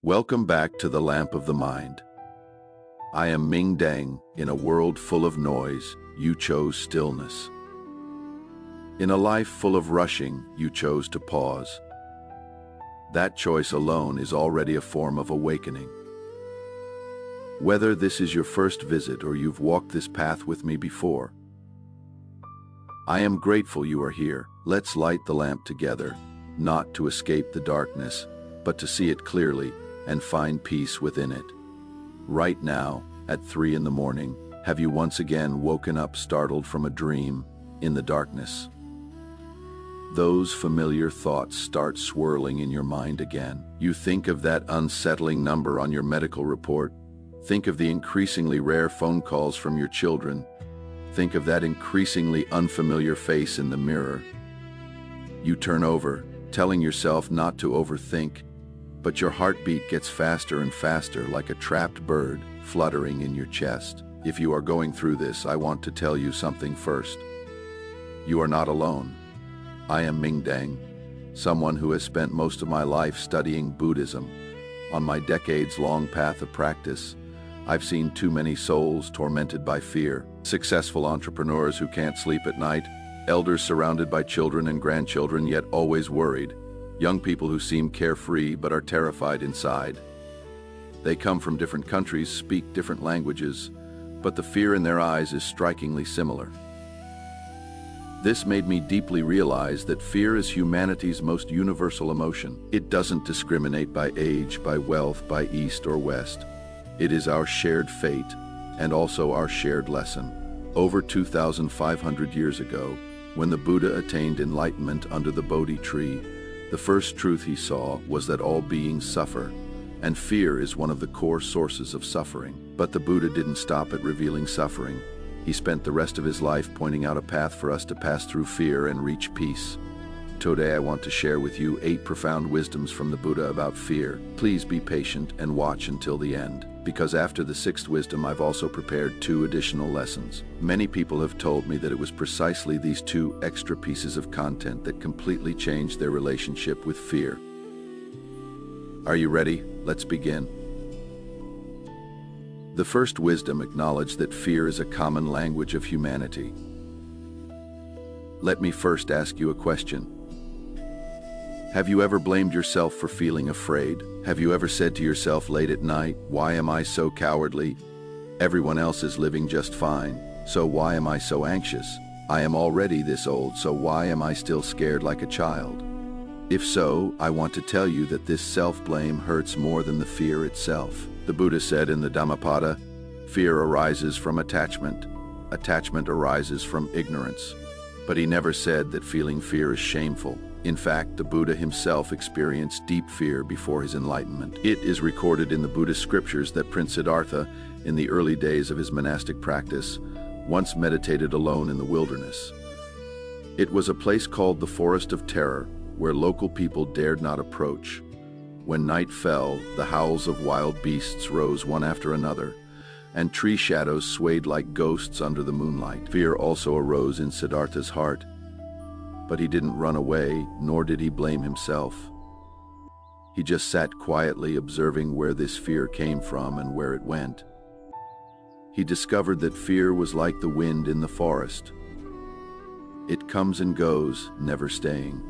Welcome back to the Lamp of the Mind. I am Ming Deng. In a world full of noise, you chose stillness. In a life full of rushing, you chose to pause. That choice alone is already a form of awakening. Whether this is your first visit or you've walked this path with me before, I am grateful you are here. Let's light the lamp together, not to escape the darkness, but to see it clearly and find peace within it. Right now, at 3 in the morning, have you once again woken up startled from a dream in the darkness? Those familiar thoughts start swirling in your mind again. You think of that unsettling number on your medical report. Think of the increasingly rare phone calls from your children. Think of that increasingly unfamiliar face in the mirror. You turn over, telling yourself not to overthink, but your heartbeat gets faster and faster like a trapped bird fluttering in your chest. If you are going through this, I want to tell you something first. You are not alone. I am Ming Deng, someone who has spent most of my life studying Buddhism. On my decades-long path of practice, I've seen too many souls tormented by fear, successful entrepreneurs who can't sleep at night, elders surrounded by children and grandchildren yet always worried, young people who seem carefree but are terrified inside. They come from different countries, speak different languages, but the fear in their eyes is strikingly similar. This made me deeply realize that fear is humanity's most universal emotion. It doesn't discriminate by age, by wealth, by east or west. It is our shared fate and also our shared lesson. Over 2,500 years ago, when the Buddha attained enlightenment under the Bodhi tree, the first truth he saw was that all beings suffer, and fear is one of the core sources of suffering. But the Buddha didn't stop at revealing suffering. He spent the rest of his life pointing out a path for us to pass through fear and reach peace. Today I want to share with you 8 profound wisdoms from the Buddha about fear. Please be patient and watch until the end, because after the 6th wisdom I've also prepared 2 additional lessons. Many people have told me that it was precisely these 2 extra pieces of content that completely changed their relationship with fear. Are you ready? Let's begin. The first wisdom acknowledged that fear is a common language of humanity. Let me first ask you a question. Have you ever blamed yourself for feeling afraid? Have you ever said to yourself late at night, "Why am I so cowardly? Everyone else is living just fine, so why am I so anxious? I am already this old, so why am I still scared like a child?" If so, I want to tell you that this self-blame hurts more than the fear itself. The Buddha said in the Dhammapada, "Fear arises from attachment. Attachment arises from ignorance." But he never said that feeling fear is shameful. In fact, the Buddha himself experienced deep fear before his enlightenment. It is recorded in the Buddhist scriptures that Prince Siddhartha, in the early days of his monastic practice, once meditated alone in the wilderness. It was a place called the Forest of Terror, where local people dared not approach. When night fell, the howls of wild beasts rose one after another, and tree shadows swayed like ghosts under the moonlight. Fear also arose in Siddhartha's heart, but he didn't run away, nor did he blame himself. He just sat quietly observing where this fear came from and where it went. He discovered that fear was like the wind in the forest. It comes and goes, never staying.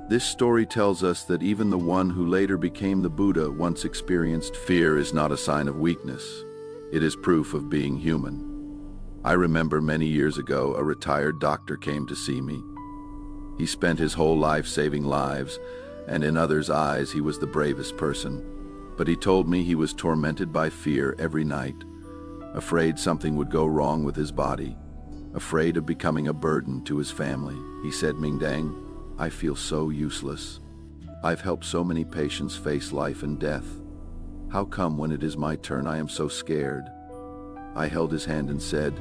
This story tells us that even the one who later became the Buddha once experienced fear is not a sign of weakness. It is proof of being human. I remember many years ago, a retired doctor came to see me. He spent his whole life saving lives, and in others' eyes he was the bravest person. But he told me he was tormented by fear every night, afraid something would go wrong with his body, afraid of becoming a burden to his family. He said, "Ming Deng, I feel so useless. I've helped so many patients face life and death. How come when it is my turn I am so scared?" I held his hand and said,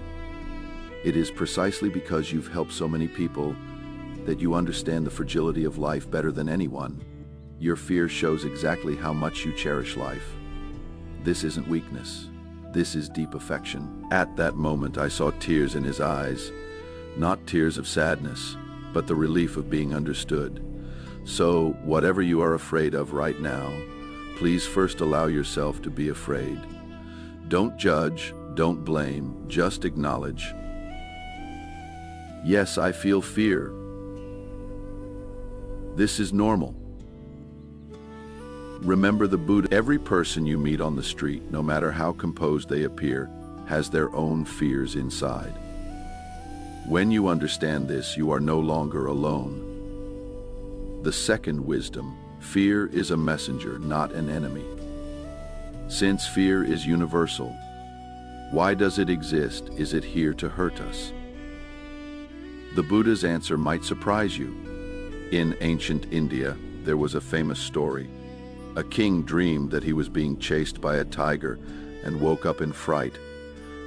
"It is precisely because you've helped so many people that you understand the fragility of life better than anyone. Your fear shows exactly how much you cherish life. This isn't weakness. This is deep affection." At that moment I saw tears in his eyes, not tears of sadness, but the relief of being understood. So, whatever you are afraid of right now, please first allow yourself to be afraid. Don't judge, don't blame, just acknowledge. Yes, I feel fear. This is normal. Remember the Buddha. Every person you meet on the street, no matter how composed they appear, has their own fears inside. When you understand this, you are no longer alone. The second wisdom: fear is a messenger, not an enemy. Since fear is universal, why does it exist? Is it here to hurt us? The Buddha's answer might surprise you. In ancient India, there was a famous story. A king dreamed that he was being chased by a tiger and woke up in fright.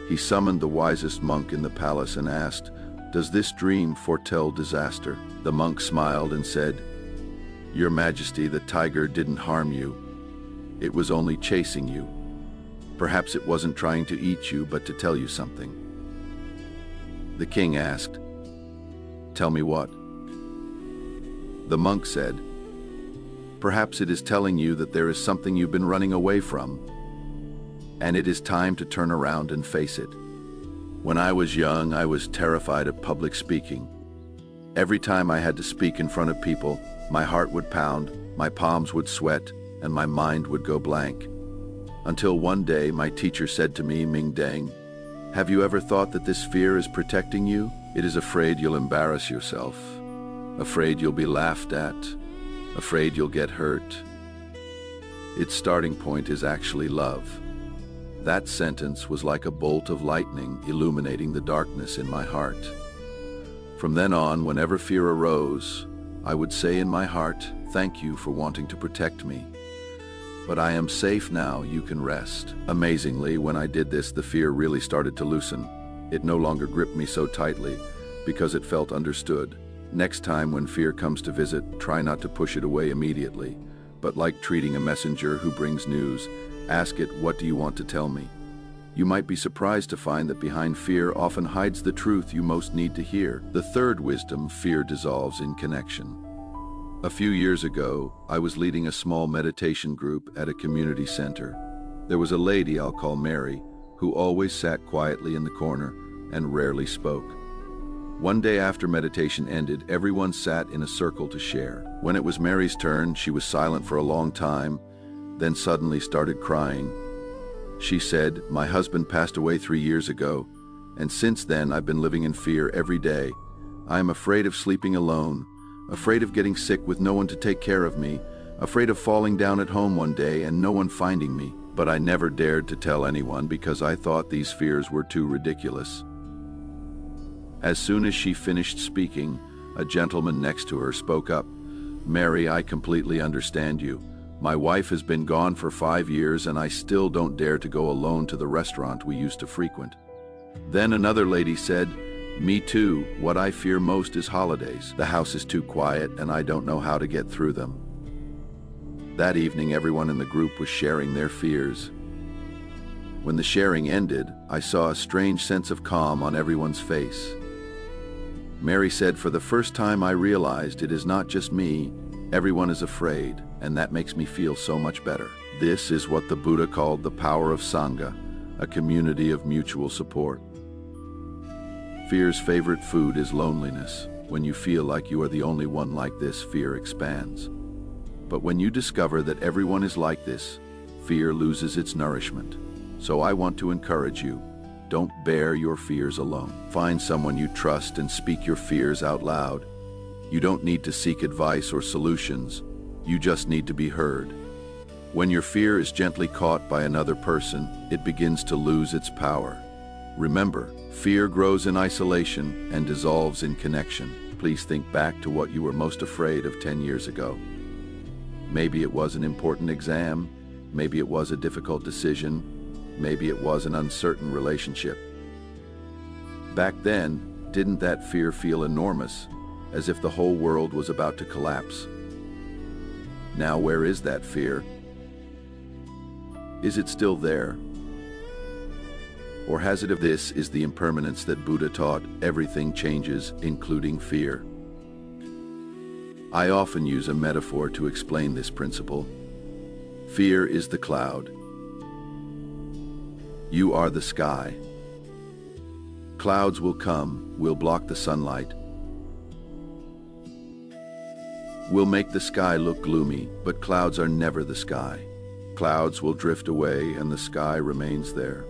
He summoned the wisest monk in the palace and asked, "Does this dream foretell disaster?" The monk smiled and said, "Your Majesty, the tiger didn't harm you. It was only chasing you. Perhaps it wasn't trying to eat you, but to tell you something." The king asked, "Tell me what?" The monk said, "Perhaps it is telling you that there is something you've been running away from, and it is time to turn around and face it. When I was young, I was terrified of public speaking. Every time I had to speak in front of people, my heart would pound, my palms would sweat, and my mind would go blank. Until one day, my teacher said to me, "Ming Deng, have you ever thought that this fear is protecting you? It is afraid you'll embarrass yourself, afraid you'll be laughed at, afraid you'll get hurt. Its starting point is actually love." That sentence was like a bolt of lightning illuminating the darkness in my heart. From then on, whenever fear arose, I would say in my heart, "Thank you for wanting to protect me. But I am safe now, you can rest." Amazingly, when I did this, the fear really started to loosen. It no longer gripped me so tightly because it felt understood. Next time when fear comes to visit, try not to push it away immediately, but like treating a messenger who brings news, ask it, "What do you want to tell me?" You might be surprised to find that behind fear often hides the truth you most need to hear. The third wisdom: fear dissolves in connection. A few years ago, I was leading a small meditation group at a community center. There was a lady I'll call Mary, who always sat quietly in the corner and rarely spoke. One day after meditation ended, everyone sat in a circle to share. When it was Mary's turn, she was silent for a long time, then suddenly started crying. She said, "My husband passed away 3 years ago, and since then I've been living in fear every day. I am afraid of sleeping alone, afraid of getting sick with no one to take care of me, afraid of falling down at home one day and no one finding me. But I never dared to tell anyone because I thought these fears were too ridiculous." As soon as she finished speaking, a gentleman next to her spoke up. "Mary, I completely understand you. My wife has been gone for 5 years and I still don't dare to go alone to the restaurant we used to frequent." Then another lady said, "Me too. What I fear most is holidays. The house is too quiet and I don't know how to get through them." That evening, everyone in the group was sharing their fears. When the sharing ended, I saw a strange sense of calm on everyone's face. Mary said, "For the first time I realized it is not just me. Everyone is afraid, and that makes me feel so much better." This is what the Buddha called the power of Sangha, a community of mutual support. Fear's favorite food is loneliness. When you feel like you are the only one like this, fear expands. But when you discover that everyone is like this, fear loses its nourishment. So I want to encourage you, don't bear your fears alone. Find someone you trust and speak your fears out loud. You don't need to seek advice or solutions. You just need to be heard. When your fear is gently caught by another person, it begins to lose its power. Remember, fear grows in isolation and dissolves in connection. Please think back to what you were most afraid of 10 years ago. Maybe it was an important exam. Maybe it was a difficult decision. Maybe it was an uncertain relationship. Back then, didn't that fear feel enormous, as if the whole world was about to collapse? Now, where is that fear? Is it still there? Or has it? If this is the impermanence that Buddha taught, everything changes, including fear. I often use a metaphor to explain this principle. Fear is the cloud. You are the sky. Clouds will come, will block the sunlight, will make the sky look gloomy, but clouds are never the sky. Clouds will drift away and the sky remains there,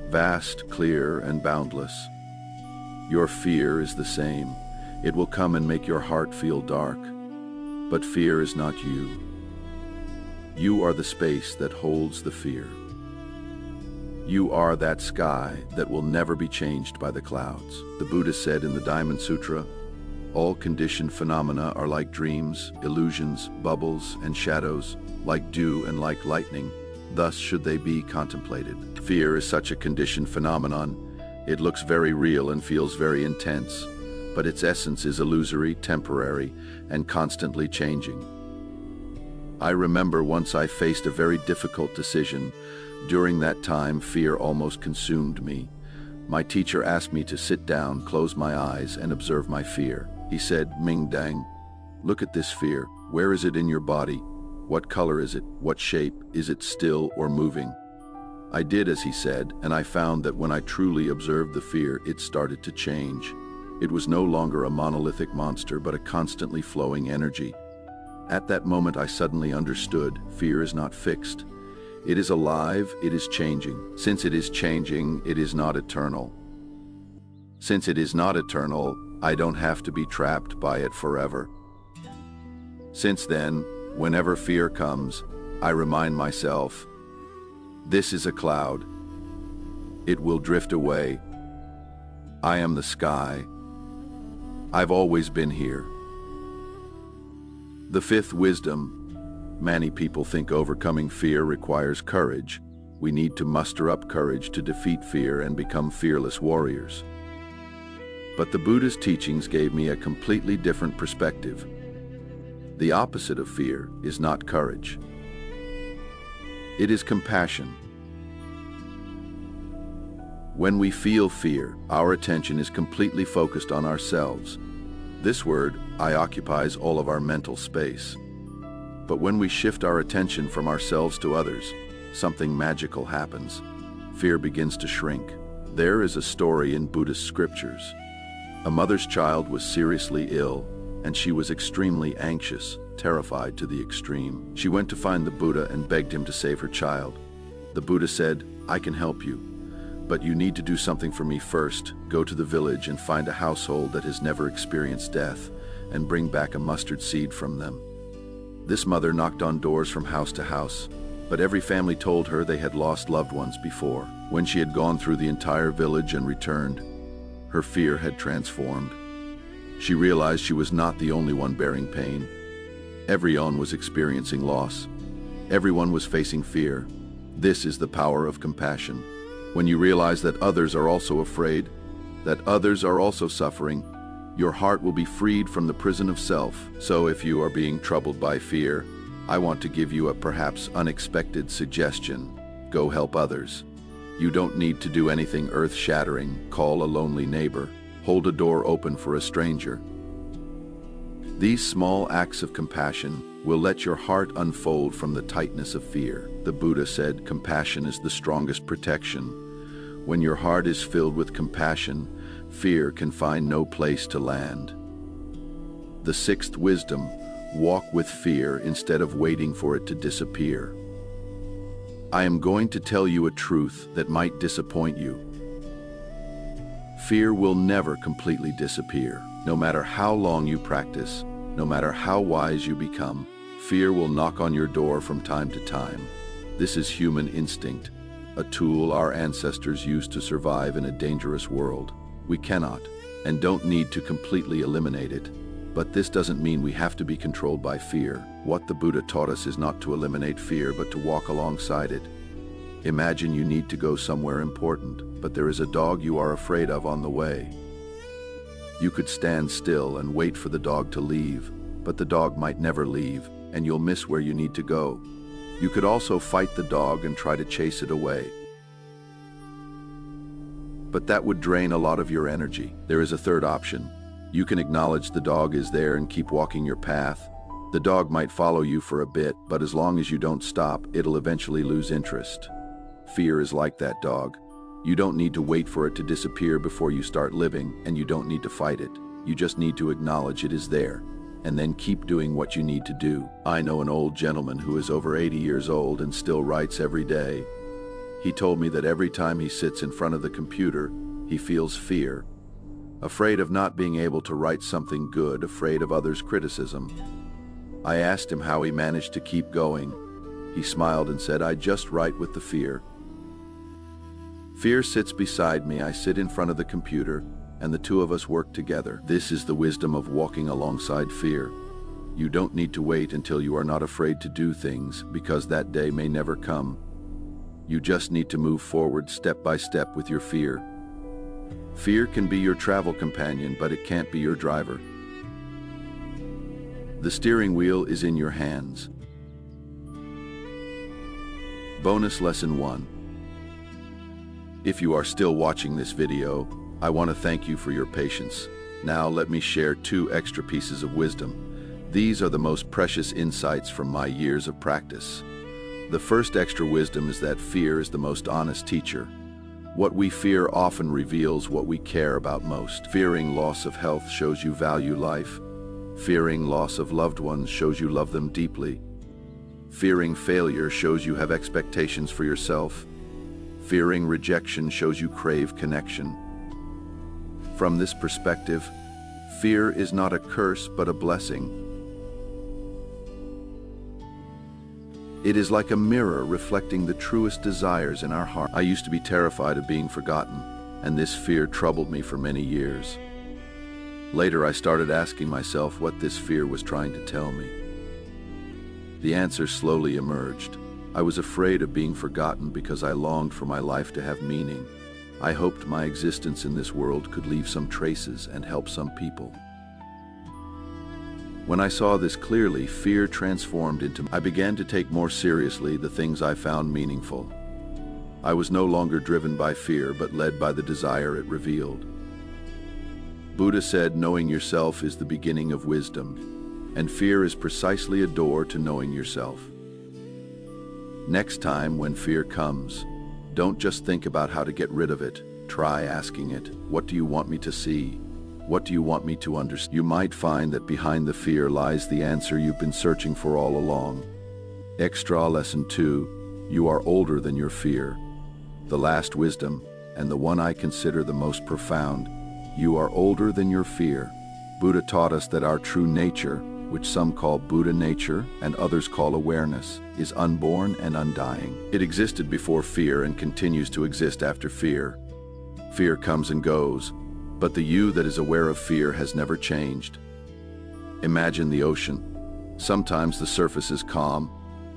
vast, clear, and boundless. Your fear is the same. It will come and make your heart feel dark. But fear is not you. You are the space that holds the fear. You are that sky that will never be changed by the clouds. The Buddha said in the Diamond Sutra, all conditioned phenomena are like dreams, illusions, bubbles, and shadows, like dew and like lightning. Thus should they be contemplated. Fear is such a conditioned phenomenon. It looks very real and feels very intense, but its essence is illusory, temporary, and constantly changing. I remember once I faced a very difficult decision. During that time, fear almost consumed me. My teacher asked me to sit down, close my eyes, and observe my fear. He said, "Ming Dang, look at this fear. Where is it in your body? What color is it? What shape? Is it still or moving?" I did as he said, and I found that when I truly observed the fear, it started to change. It was no longer a monolithic monster, but a constantly flowing energy. At that moment, I suddenly understood fear is not fixed. It is alive, it is changing. Since it is changing, it is not eternal. Since it is not eternal, I don't have to be trapped by it forever. Since then, whenever fear comes, I remind myself, this is a cloud. It will drift away. I am the sky. I've always been here. The fifth wisdom. Many people think overcoming fear requires courage. We need to muster up courage to defeat fear and become fearless warriors. But the Buddhist teachings gave me a completely different perspective. The opposite of fear is not courage. It is compassion. When we feel fear, our attention is completely focused on ourselves. This word occupies all of our mental space. But when we shift our attention from ourselves to others, something magical happens. Fear begins to shrink. There is a story in Buddhist scriptures. A mother's child was seriously ill, and she was extremely anxious, terrified to the extreme. She went to find the Buddha and begged him to save her child. The Buddha said, "I can help you, but you need to do something for me first. Go to the village and find a household that has never experienced death, and bring back a mustard seed from them." This mother knocked on doors from house to house, but every family told her they had lost loved ones before. When she had gone through the entire village and returned, her fear had transformed. She realized she was not the only one bearing pain. Everyone was experiencing loss. Everyone was facing fear. This is the power of compassion. When you realize that others are also afraid, that others are also suffering, your heart will be freed from the prison of self. So if you are being troubled by fear, I want to give you a perhaps unexpected suggestion. Go help others. You don't need to do anything earth-shattering. Call a lonely neighbor. Hold a door open for a stranger. These small acts of compassion will let your heart unfold from the tightness of fear. The Buddha said, compassion is the strongest protection. When your heart is filled with compassion, fear can find no place to land. The sixth wisdom, walk with fear instead of waiting for it to disappear. I am going to tell you a truth that might disappoint you. Fear will never completely disappear. No matter how long you practice, no matter how wise you become, fear will knock on your door from time to time. This is human instinct, a tool our ancestors used to survive in a dangerous world. We cannot and don't need to completely eliminate it, but this doesn't mean we have to be controlled by fear. What the Buddha taught us is not to eliminate fear, but to walk alongside it. Imagine you need to go somewhere important, but there is a dog you are afraid of on the way. You could stand still and wait for the dog to leave, but the dog might never leave, and you'll miss where you need to go. You could also fight the dog and try to chase it away, but that would drain a lot of your energy. There is a third option. You can acknowledge the dog is there and keep walking your path, The dog might follow you for a bit, but as long as you don't stop, it'll eventually lose interest. Fear is like that dog. You don't need to wait for it to disappear before you start living, and you don't need to fight it. You just need to acknowledge it is there, and then keep doing what you need to do. I know an old gentleman who is over 80 years old and still writes every day. He told me that every time he sits in front of the computer, he feels fear. Afraid of not being able to write something good, afraid of others' criticism. I asked him how he managed to keep going. He smiled and said, "I just write with the fear. Fear sits beside me, I sit in front of the computer, and the two of us work together." This is the wisdom of walking alongside fear. You don't need to wait until you are not afraid to do things, because that day may never come. You just need to move forward step by step with your fear. Fear can be your travel companion, but it can't be your driver. The steering wheel is in your hands. Bonus Lesson 1. If you are still watching this video, I want to thank you for your patience. Now let me share 2 extra pieces of wisdom. These are the most precious insights from my years of practice. The first extra wisdom is that fear is the most honest teacher. What we fear often reveals what we care about most. Fearing loss of health shows you value life. Fearing loss of loved ones shows you love them deeply. Fearing failure shows you have expectations for yourself. Fearing rejection shows you crave connection. From this perspective, fear is not a curse but a blessing. It is like a mirror reflecting the truest desires in our heart. I used to be terrified of being forgotten, and this fear troubled me for many years. Later, I started asking myself what this fear was trying to tell me. The answer slowly emerged. I was afraid of being forgotten because I longed for my life to have meaning. I hoped my existence in this world could leave some traces and help some people. When I saw this clearly, fear transformed into... I began to take more seriously the things I found meaningful. I was no longer driven by fear, but led by the desire it revealed. Buddha said, knowing yourself is the beginning of wisdom, and fear is precisely a door to knowing yourself. Next time when fear comes, don't just think about how to get rid of it. Try asking it, what do you want me to see? What do you want me to understand? You might find that behind the fear lies the answer you've been searching for all along. Extra Lesson 2, you are older than your fear. The last wisdom, and the one I consider the most profound, you are older than your fear. Buddha taught us that our true nature, which some call Buddha nature and others call awareness, is unborn and undying. It existed before fear and continues to exist after fear. Fear comes and goes, but the you that is aware of fear has never changed. Imagine the ocean. Sometimes the surface is calm,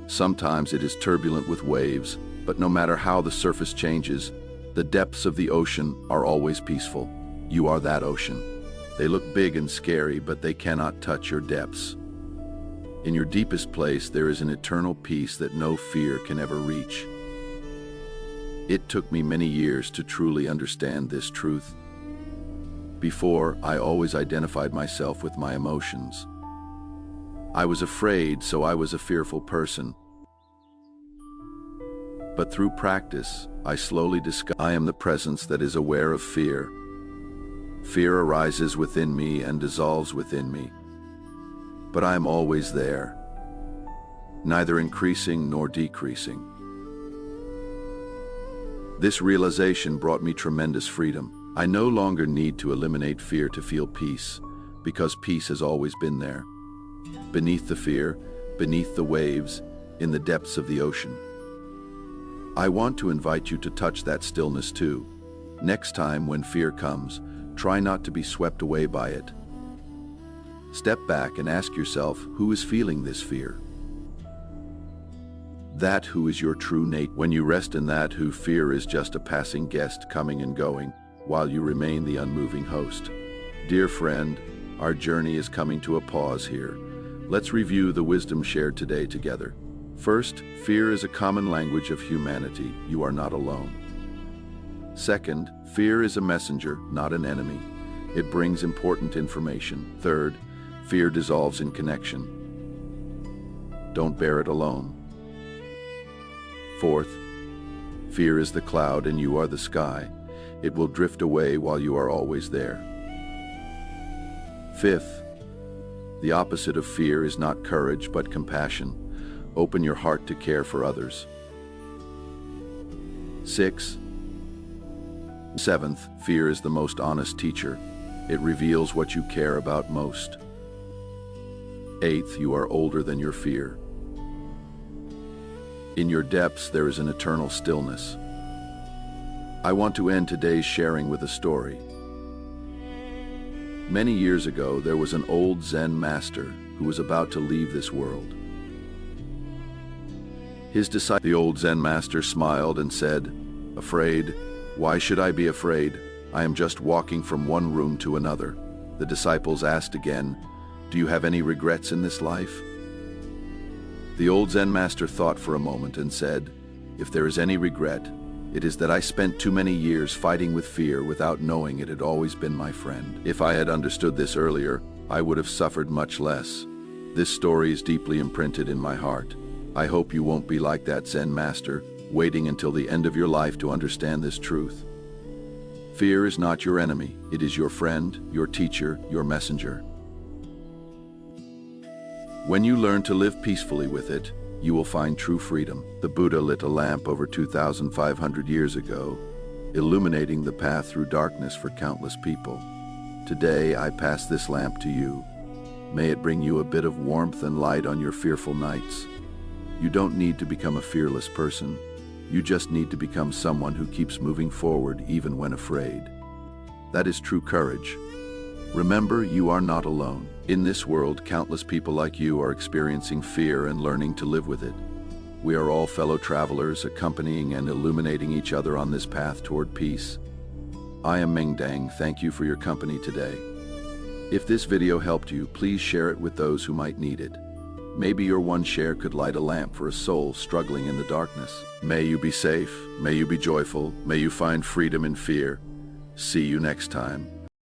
sometimes it is turbulent with waves, but no matter how the surface changes, the depths of the ocean are always peaceful. You are that ocean. They look big and scary, but they cannot touch your depths. In your deepest place, there is an eternal peace that no fear can ever reach. It took me many years to truly understand this truth. Before, I always identified myself with my emotions. I was afraid, so I was a fearful person. But through practice, I slowly discovered I am the presence that is aware of fear. Fear arises within me and dissolves within me. But I am always there, neither increasing nor decreasing. This realization brought me tremendous freedom. I no longer need to eliminate fear to feel peace, because peace has always been there. Beneath the fear, beneath the waves, in the depths of the ocean. I want to invite you to touch that stillness too. Next time when fear comes, try not to be swept away by it. Step back and ask yourself, who is feeling this fear? That who is your true nature. When you rest in that who, fear is just a passing guest coming and going, while you remain the unmoving host. Dear friend, our journey is coming to a pause here. Let's review the wisdom shared today together. First, fear is a common language of humanity. You are not alone. Second, fear is a messenger, not an enemy. It brings important information. Third, fear dissolves in connection. Don't bear it alone. Fourth, fear is the cloud and you are the sky. It will drift away while you are always there. Fifth, the opposite of fear is not courage but compassion. Open your heart to care for others. Seventh, fear is the most honest teacher. It reveals what you care about most. Eighth, you are older than your fear. In your depths, there is an eternal stillness. I want to end today's sharing with a story. Many years ago, there was an old Zen master who was about to leave this world. The old Zen master smiled and said, "Afraid? Why should I be afraid? I am just walking from one room to another." The disciples asked again, "Do you have any regrets in this life?" The old Zen master thought for a moment and said, "If there is any regret, it is that I spent too many years fighting with fear without knowing it had always been my friend. If I had understood this earlier, I would have suffered much less." This story is deeply imprinted in my heart. I hope you won't be like that Zen master, waiting until the end of your life to understand this truth. Fear is not your enemy. It is your friend, your teacher, your messenger. When you learn to live peacefully with it, you will find true freedom. The Buddha lit a lamp over 2,500 years ago, illuminating the path through darkness for countless people. Today, I pass this lamp to you. May it bring you a bit of warmth and light on your fearful nights. You don't need to become a fearless person. You just need to become someone who keeps moving forward even when afraid. That is true courage. Remember, you are not alone. In this world, countless people like you are experiencing fear and learning to live with it. We are all fellow travelers, accompanying and illuminating each other on this path toward peace. I am Mingdang. Thank you for your company today. If this video helped you, please share it with those who might need it. Maybe your one share could light a lamp for a soul struggling in the darkness. May you be safe, may you be joyful, may you find freedom in fear. See you next time.